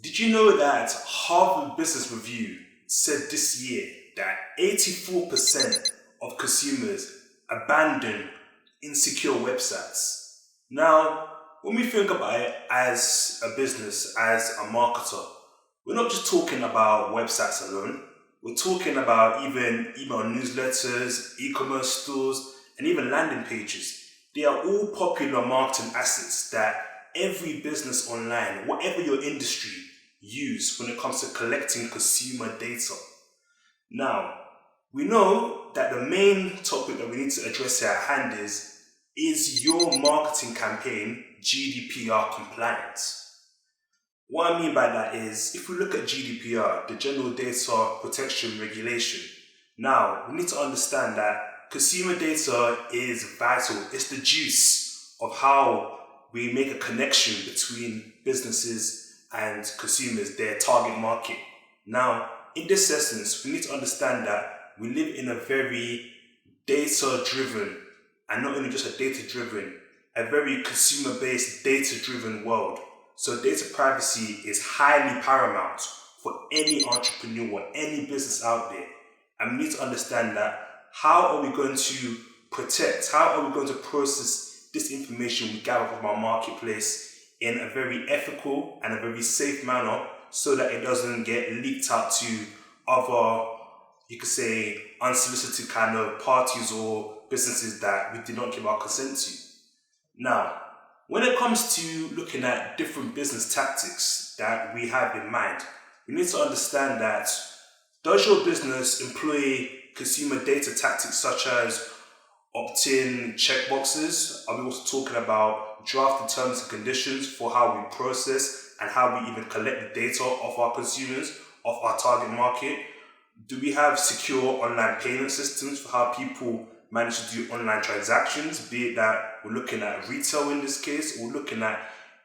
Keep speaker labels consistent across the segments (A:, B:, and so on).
A: Did you know that Harvard Business Review said this year that 84% of consumers abandon insecure websites? Now, when we think about it as a business, as a marketer, we're not just talking about websites alone. We're talking about even email newsletters, e-commerce stores, and even landing pages. They are all popular marketing assets that every business online, whatever your industry, use when it comes to collecting consumer data. Now, we know that the main topic that we need to address here at hand is your marketing campaign GDPR compliant? What I mean by that is, if we look at GDPR, the General Data Protection Regulation, now we need to understand that consumer data is vital. It's the juice of how we make a connection between businesses and consumers, their target market. Now, in this essence, we need to understand that we live in a very data-driven, and not only just a data-driven, a very consumer-based, data-driven world. So data privacy is highly paramount for any entrepreneur, any business out there. And we need to understand that how are we going to protect, how are we going to process this information we gather from our marketplace in a very ethical and a very safe manner so that it doesn't get leaked out to other, you could say, unsolicited kind of parties or businesses that we did not give our consent to. Now, when it comes to looking at different business tactics that we have in mind, we need to understand that does your business employ consumer data tactics such as opt-in checkboxes? Are we also talking about drafted terms and conditions for how we process and how we even collect the data of our consumers, of our target market? Do we have secure online payment systems for how people manage to do online transactions, be it that we're looking at retail in this case, or looking at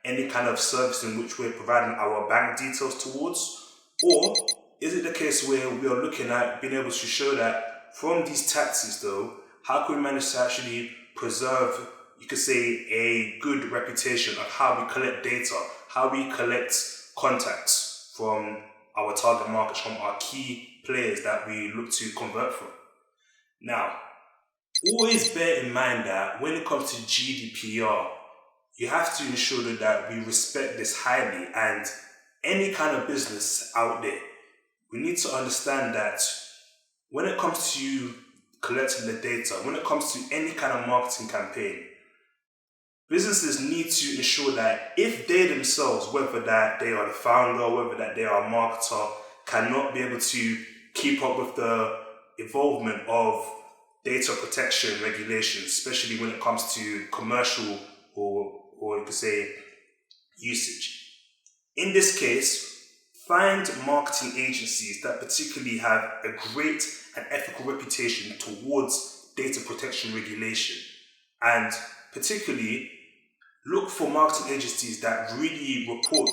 A: any kind of service in which we're providing our bank details towards? Or is it the case where we are looking at being able to show that from these tactics though, how can we manage to actually preserve, you could say, a good reputation of how we collect data, how we collect contacts from our target markets, from our key players that we look to convert from? Now, always bear in mind that when it comes to GDPR, you have to ensure that we respect this highly, and any kind of business out there, we need to understand that when it comes to collecting the data, when it comes to any kind of marketing campaign, businesses need to ensure that if they themselves, whether that they are the founder, whether that they are a marketer, cannot be able to keep up with the evolvement of data protection regulations, especially when it comes to commercial or you could say usage. In this case, find marketing agencies that particularly have a great and ethical reputation towards data protection regulation, and particularly look for marketing agencies that really report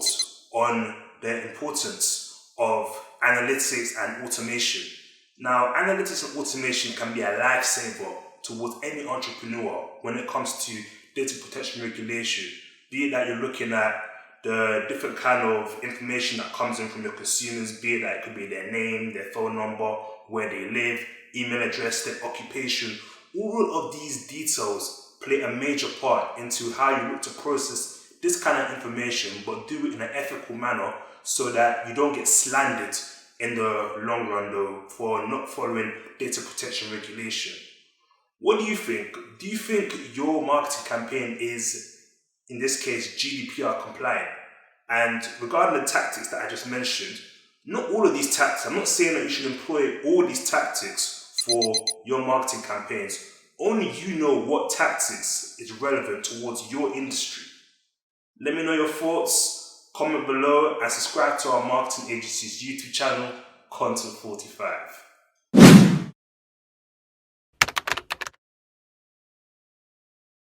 A: on the importance of analytics and automation. Now, analytics and automation can be a lifesaver towards any entrepreneur when it comes to data protection regulation, be it that you're looking at the different kind of information that comes in from your consumers, be it that it could be their name, their phone number, where they live, email address, their occupation. All of these details play a major part into how you look to process this kind of information, but do it in an ethical manner so that you don't get slandered in the long run though for not following data protection regulation. What do you think? Do you think your marketing campaign is, in this case, GDPR compliant? And regarding the tactics that I just mentioned, not all of these tactics, I'm not saying that you should employ all these tactics for your marketing campaigns. Only you know what tactics is relevant towards your industry. Let me know your thoughts, comment below, and subscribe to our marketing agency's YouTube channel, Content 45.